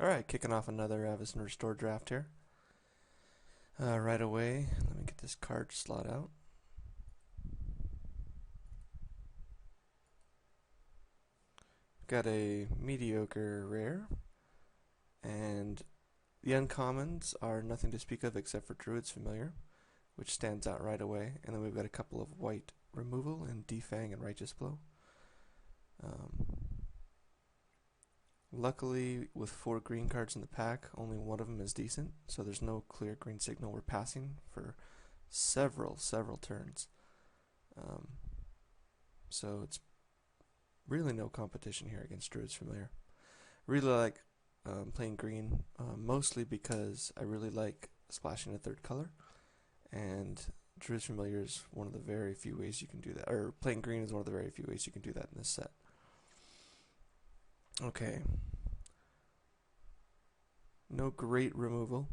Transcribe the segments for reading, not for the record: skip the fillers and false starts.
Alright, kicking off another Avacyn Restored draft here. Right away, let me get this card slot out. Got a mediocre rare, and the uncommons are nothing to speak of except for Druid's Familiar, which stands out right away. And then we've got a couple of white removal in Defang and Righteous Blow. Luckily, with 4 green cards in the pack, only one of them is decent, so there's no clear green signal we're passing for several turns. So it's really no competition here against Druid's Familiar. Really like playing green, mostly because I really like splashing a third color, and Druid's Familiar is one of the very few ways you can do that, or playing green is one of the very few ways you can do that in this set. Okay. No great removal,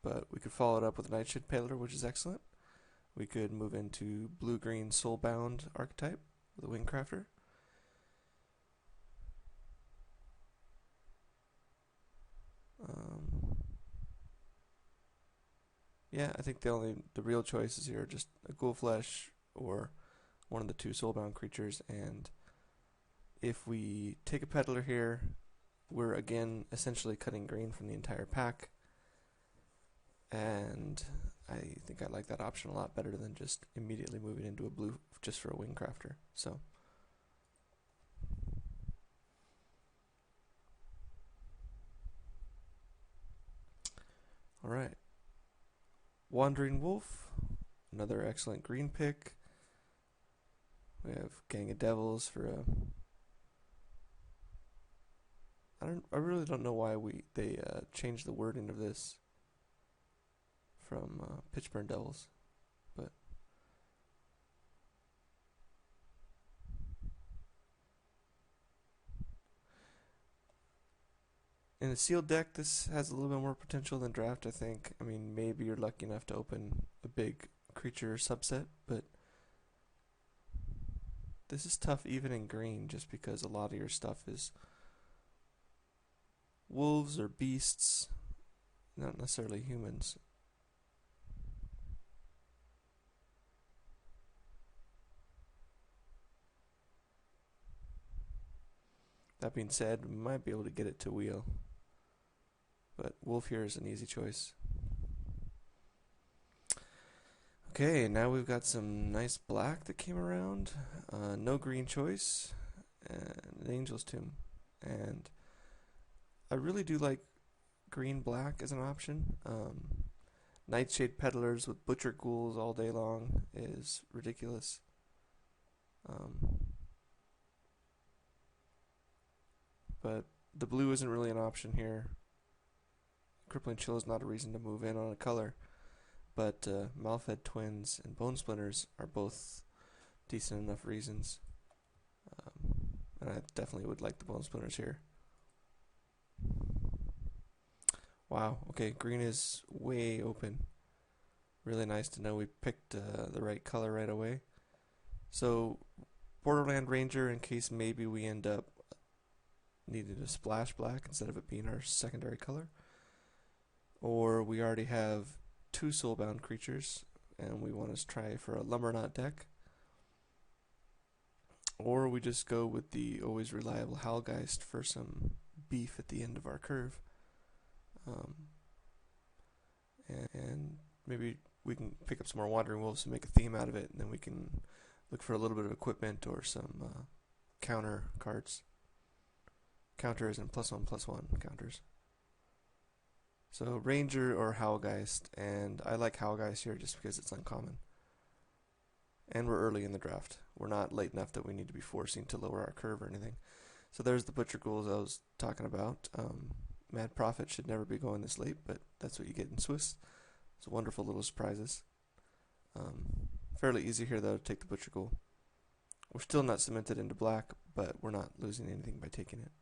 but we could follow it up with Nightshade Peddler, which is excellent. We could move into blue-green Soulbound archetype with a Wingcrafter. Yeah, I think the real choices here are just a Ghoulflesh or one of the 2 Soulbound creatures, and if we take a Peddler here, we're again essentially cutting green from the entire pack, and I think I like that option a lot better than just immediately moving into a blue just for a Wingcrafter. So alright. Wandering Wolf, another excellent green pick. We have Gang of Devils for a I really don't know why they changed the wording of this from Pitchburn Devils, but in a sealed deck, this has a little bit more potential than draft, I think. I mean, maybe you're lucky enough to open a big creature subset, but this is tough even in green, just because a lot of your stuff is wolves or beasts, not necessarily humans. That being said, we might be able to get it to wheel, but wolf here is an easy choice. Okay, now we've got some nice black that came around. No green choice, and an Angel's Tomb. And I really do like green-black as an option. Nightshade Peddlers with Butcher Ghouls all day long is ridiculous. But the blue isn't really an option here. Crippling Chill is not a reason to move in on a color. But Malfed Twins and Bone Splinters are both decent enough reasons. And I definitely would like the Bone Splinters here. Wow, okay, green is way open. Really nice to know we picked the right color right away. So, Borderland Ranger, in case maybe we end up needing to splash black instead of it being our secondary color. Or we already have 2 soulbound creatures and we want to try for a Lumberknot deck. Or we just go with the always reliable Howlgeist for some beef at the end of our curve. And maybe we can pick up some more Wandering Wolves and make a theme out of it, and then we can look for a little bit of equipment or some counter cards. Counters and +1/+1 counters. So Ranger or Howlgeist, and I like Howlgeist here just because it's uncommon. And we're early in the draft. We're not late enough that we need to be forcing to lower our curve or anything. So there's the Butcher Ghouls I was talking about. Mad Prophet should never be going this late, but that's what you get in Swiss. It's wonderful little surprises. Fairly easy here, though, to take the Butcher Ghoul. We're still not cemented into black, but we're not losing anything by taking it.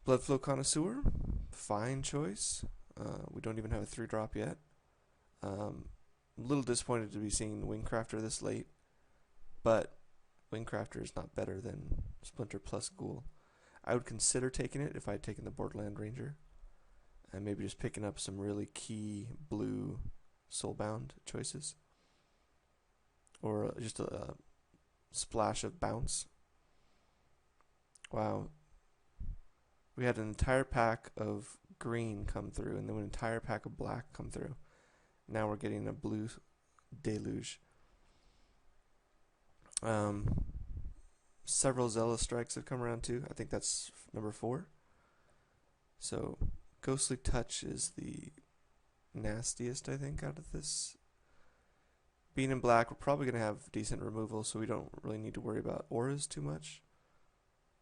Bloodflow Connoisseur, fine choice. We don't even have a 3-drop yet. I'm a little disappointed to be seeing Wingcrafter this late, but Wingcrafter is not better than Splinter plus Ghoul. I would consider taking it if I had taken the Borderland Ranger, and maybe just picking up some really key blue Soulbound choices, or just a splash of bounce. Wow. We had an entire pack of green come through, and then an entire pack of black come through. Now we're getting a blue deluge. Several Zealous Strikes have come around too. I think that's number 4. So Ghostly Touch is the nastiest, I think, out of this. Being in black, we're probably going to have decent removal, so we don't really need to worry about auras too much.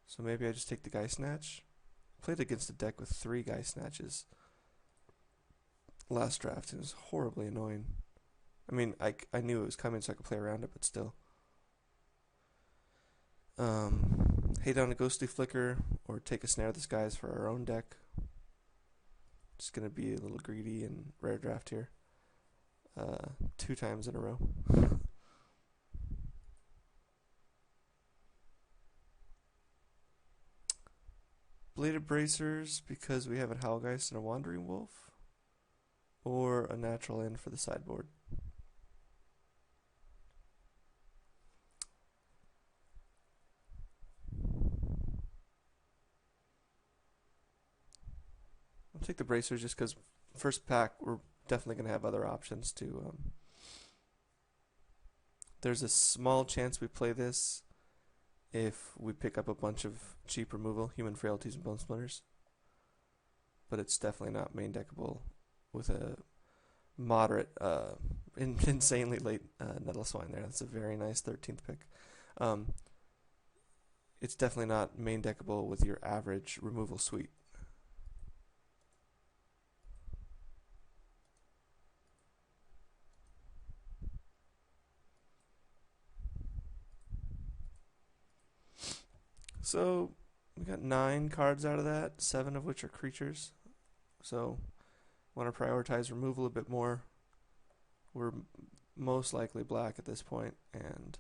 So maybe I just take the Guy Snatch. Played against a deck with 3 Guy Snatches last draft, and it was horribly annoying. I mean, I knew it was coming, so I could play around it, but still. Hate on a Ghostly Flicker, or take a Snare of the Skies for our own deck. Just going to be a little greedy and rare draft here. 2 times in a row. Bladed Bracers, because we have a Howlgeist and a Wandering Wolf, or a natural end for the sideboard. I'll take the Bracers just because first pack we're definitely going to have other options to. There's a small chance we play this if we pick up a bunch of cheap removal, Human Frailties and Bone Splinters. But it's definitely not main deckable with a moderate, insanely late Nettle Swine there. That's a very nice 13th pick. It's definitely not main deckable with your average removal suite. So we got 9 cards out of that, 7 of which are creatures. So want to prioritize removal a bit more. We're most likely black at this point, and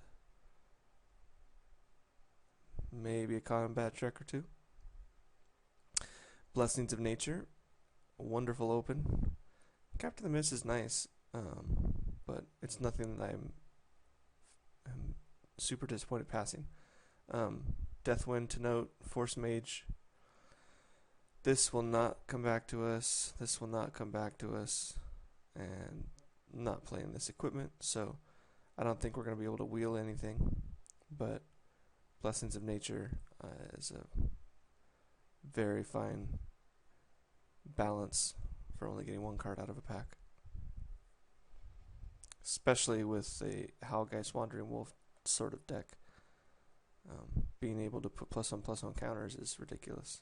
maybe a combat trick or 2. Blessings of Nature, wonderful open. Captain the Mist is nice, but it's nothing that I'm super disappointed passing. Deathwind to note, Force Mage. This will not come back to us. This will not come back to us. And not playing this equipment, so I don't think we're going to be able to wheel anything. But Blessings of Nature is a very fine balance for only getting 1 card out of a pack. Especially with a Howlgeist Wandering Wolf sort of deck. Being able to put +1/+1 counters is ridiculous.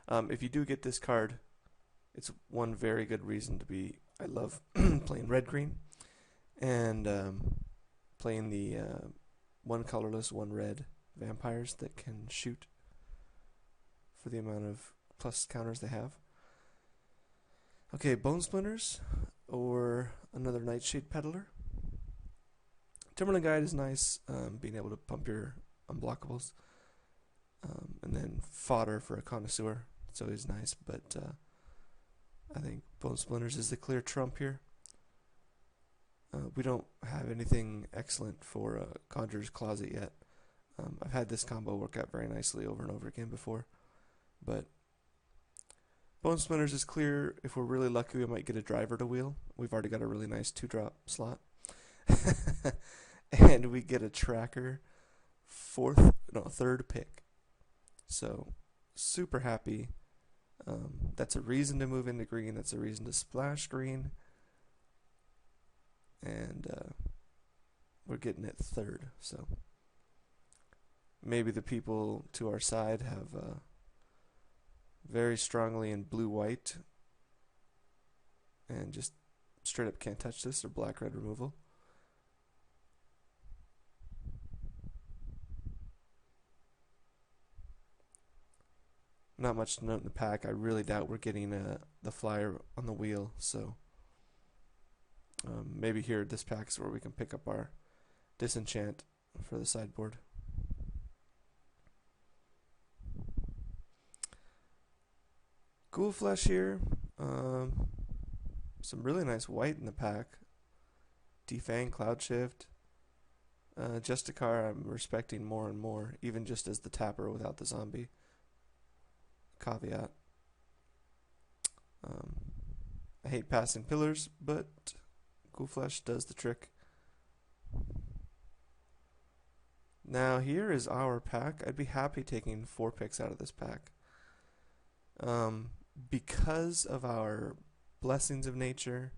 If you do get this card, it's one very good reason to be. I love playing red-green and playing the 1 colorless, 1 red vampires that can shoot for the amount of plus counters they have. Okay, Bone Splinters or another Nightshade Peddler. Timberland Guide is nice, being able to pump your unblockables. And then Fodder for a Connoisseur. It's always nice, but I think Bone Splinters is the clear trump here. We don't have anything excellent for Conjurer's Closet yet. I've had this combo work out very nicely over and over again before, but Bone Splinters is clear. If we're really lucky, we might get a driver to wheel. We've already got a really nice 2-drop slot. And we get a tracker 3rd pick. So, super happy. That's a reason to move into green. That's a reason to splash green. And we're getting it 3rd. So, maybe the people to our side have very strongly in blue-white and just straight up can't touch this, or black-red removal. Not much to note in the pack. I really doubt we're getting the flyer on the wheel, so maybe here this pack is where we can pick up our Disenchant for the sideboard. Ghoul Flesh here. Some really nice white in the pack. Defang, Cloud Shift. Justicar I'm respecting more and more, even just as the tapper without the zombie caveat. I hate passing pillars, but Ghoul Flesh does the trick. Now here is our pack. I'd be happy taking 4 picks out of this pack. Because of our Blessings of Nature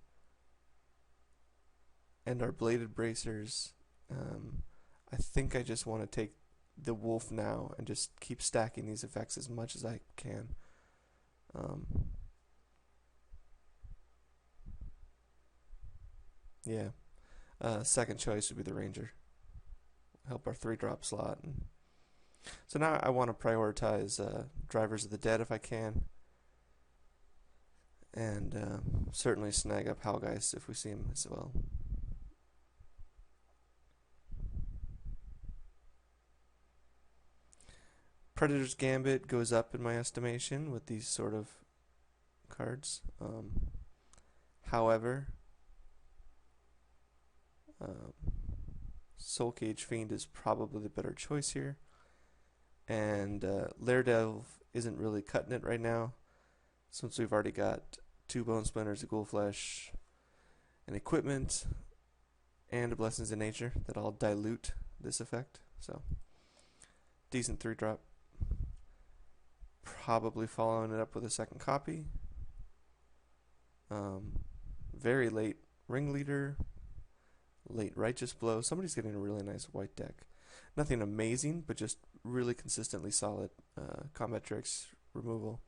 and our Bladed Bracers, I think I just want to take the Wolf now and just keep stacking these effects as much as I can. Yeah. Second choice would be the Ranger. Help our 3-drop slot. And so now I want to prioritize Drivers of the Dead if I can. And certainly snag up Howlgeist if we see him as well. Predator's Gambit goes up in my estimation with these sort of cards. However, Soul Cage Fiend is probably the better choice here. And Lairdelve isn't really cutting it right now, since we've already got 2 Bone Splinters, a Ghoul Flesh, an Equipment, and a Blessings of Nature that all dilute this effect. So, decent 3-drop. Probably following it up with a second copy. Very late Ringleader, late Righteous Blow. Somebody's getting a really nice white deck. Nothing amazing, but just really consistently solid combat tricks removal.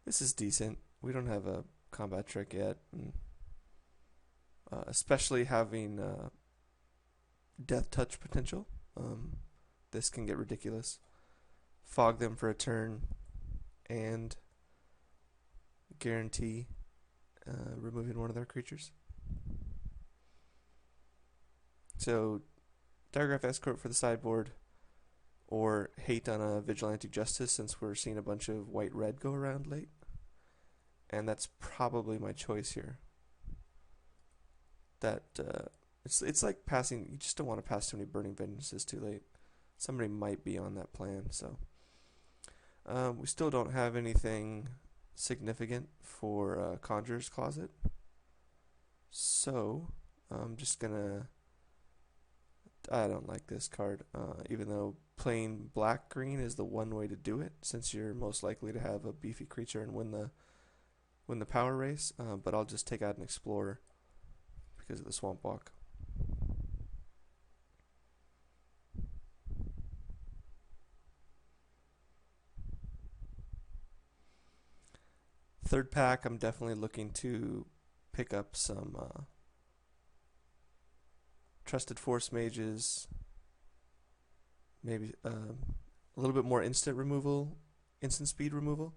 This is decent. We don't have a combat trick yet. And, especially having Death Touch potential. This can get ridiculous. Fog them for a turn and guarantee removing one of their creatures. So Diregraph Escort for the sideboard, or hate on a Vigilante Justice since we're seeing a bunch of white-red go around late. And that's probably my choice here. That it's like passing. You just don't want to pass too many Burning Vengeances too late. Somebody might be on that plan. So we still don't have anything significant for Conjurer's Closet. So I'm just gonna. I don't like this card, even though playing black-green is the one way to do it, since you're most likely to have a beefy creature and win the power race. But I'll just take out an Explorer because of the Swamp Walk. Third pack, I'm definitely looking to pick up some Trusted Force Mages, maybe a little bit more instant speed removal,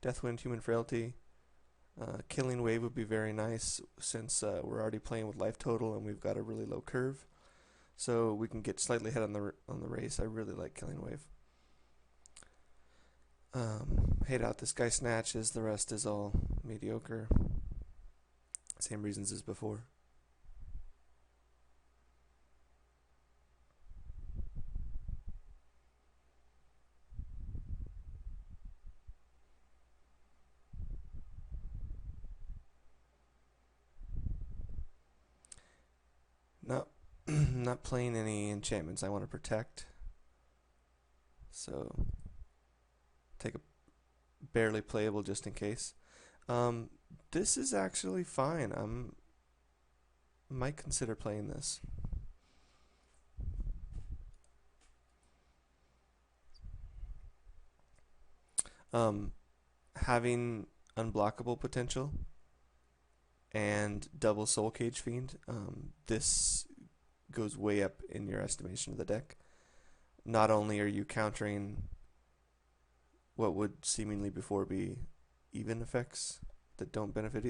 Deathwind, Human Frailty. Killing Wave would be very nice since we're already playing with life total and we've got a really low curve, so we can get slightly ahead on the race. I really like Killing Wave. Hate out this guy Snatches. The rest is all mediocre. Same reasons as before. Not playing any enchantments I want to protect. So take a barely playable just in case. This is actually fine. Might consider playing this. Having unblockable potential and double Soul Cage Fiend, this goes way up in your estimation of the deck. Not only are you countering what would seemingly before be even effects that don't benefit